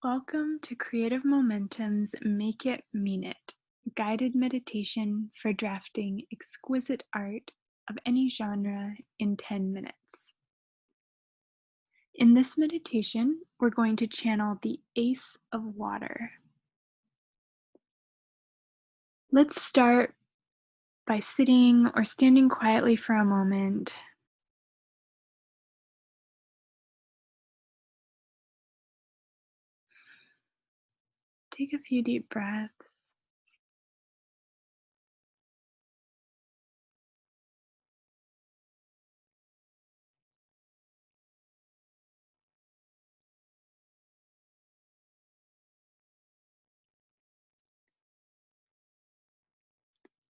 Welcome to Creative Momentum's Make It Mean It, guided meditation for drafting exquisite art of any genre in 10 minutes. In this meditation, we're going to channel the Ace of Water. Let's start by sitting or standing quietly for a moment. Take a few deep breaths.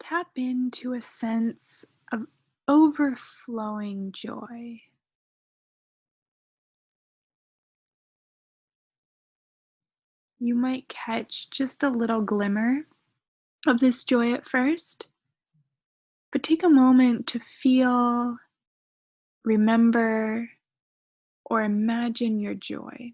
Tap into a sense of overflowing joy. You might catch just a little glimmer of this joy at first, but take a moment to feel, remember, or imagine your joy.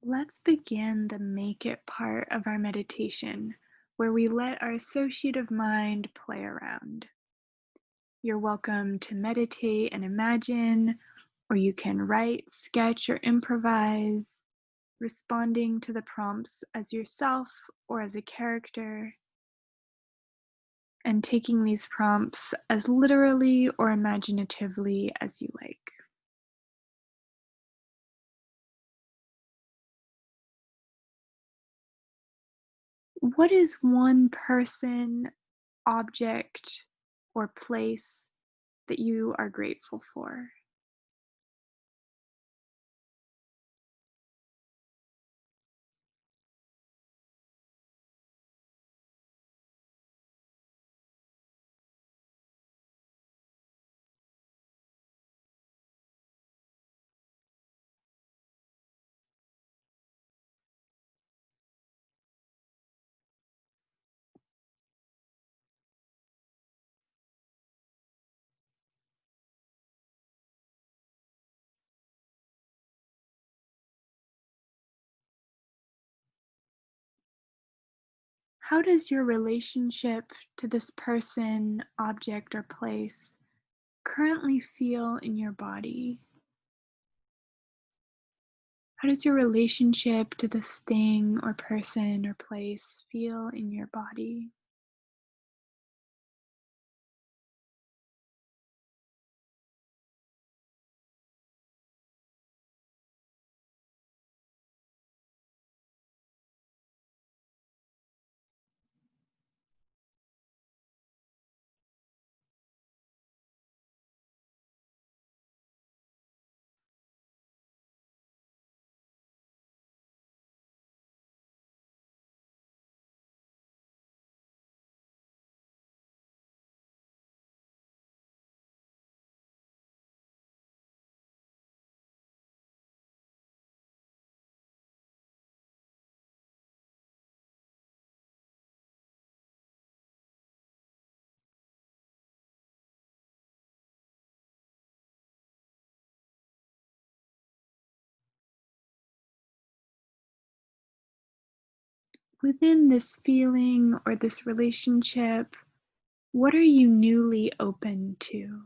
Let's begin the make it part of our meditation, where we let our associative mind play around. You're welcome to meditate and imagine, or you can write, sketch, or improvise, responding to the prompts as yourself or as a character, and taking these prompts as literally or imaginatively as you like. What is one person, object, or place that you are grateful for? How does your relationship to this person, object, or place currently feel in your body? How does your relationship to this thing or person or place feel in your body? Within this feeling or this relationship, what are you newly open to?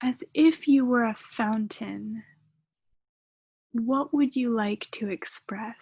As if you were a fountain, what would you like to express?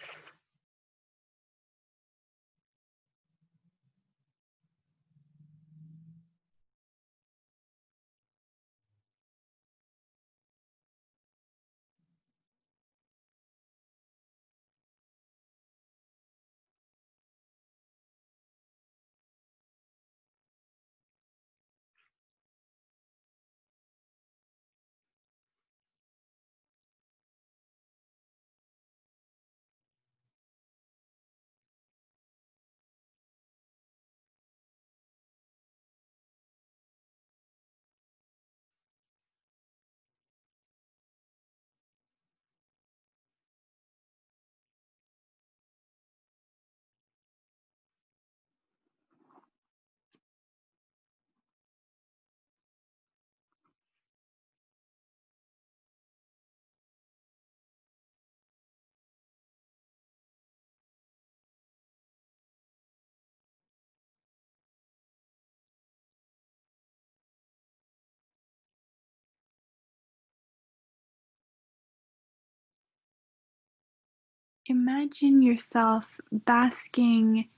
Imagine yourself basking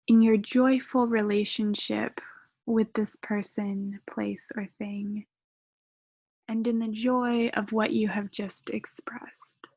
in your joyful relationship with this person, place, or thing, and in the joy of what you have just expressed.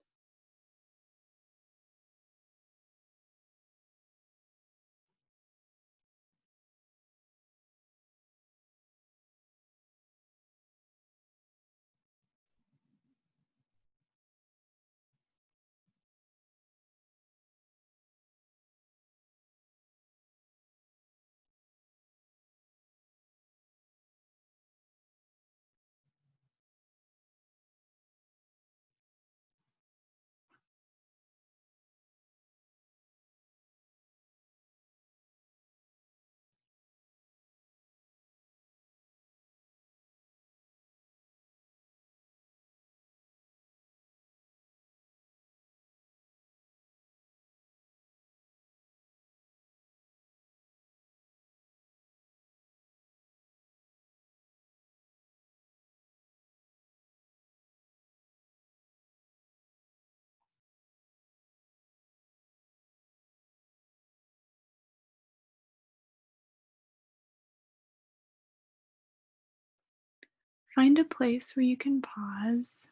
Find a place where you can pause.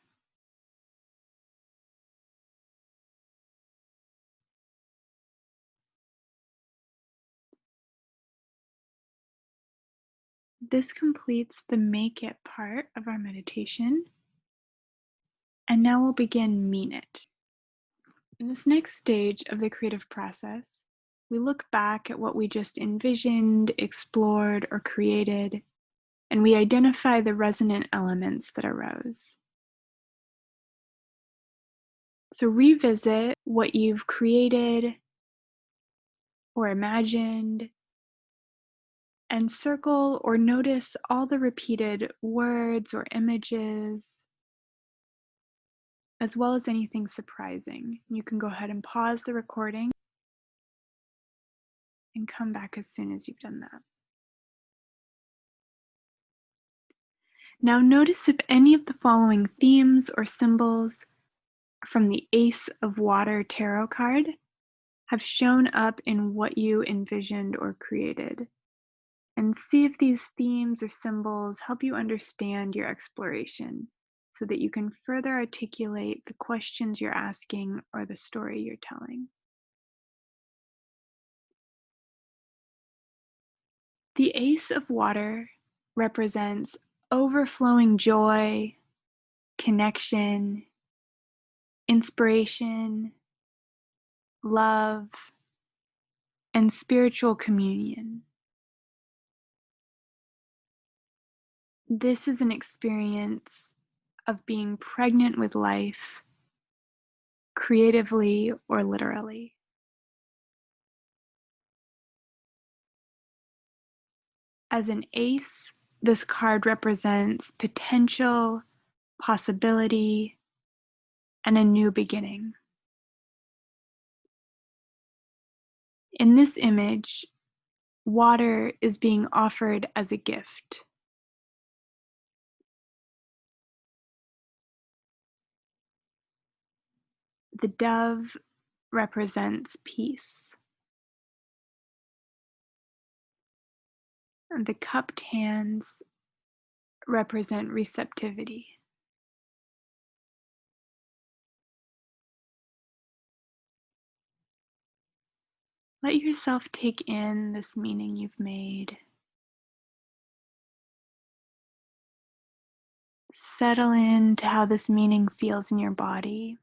This completes the make it part of our meditation. And now we'll begin mean it. In this next stage of the creative process, we look back at what we just envisioned, explored, or created, and we identify the resonant elements that arose. So revisit what you've created or imagined, and circle or notice all the repeated words or images, as well as anything surprising. You can go ahead and pause the recording and come back as soon as you've done that. Now notice if any of the following themes or symbols from the Ace of Water tarot card have shown up in what you envisioned or created. And see if these themes or symbols help you understand your exploration so that you can further articulate the questions you're asking or the story you're telling. The Ace of Water represents overflowing joy, connection, inspiration, love, and spiritual communion. This is an experience of being pregnant with life, creatively or literally. As an ace, this card represents potential, possibility, and a new beginning. In this image, Water is being offered as a gift. The dove represents peace. And the cupped hands represent receptivity. Let yourself take in this meaning you've made. Settle into how this meaning feels in your body.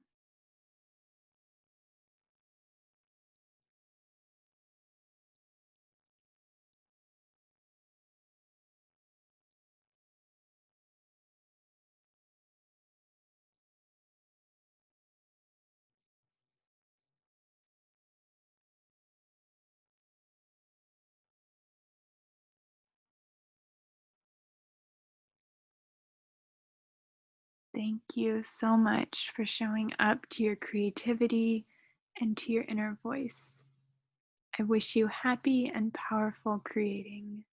Thank you so much for showing up to your creativity and to your inner voice. I wish you happy and powerful creating.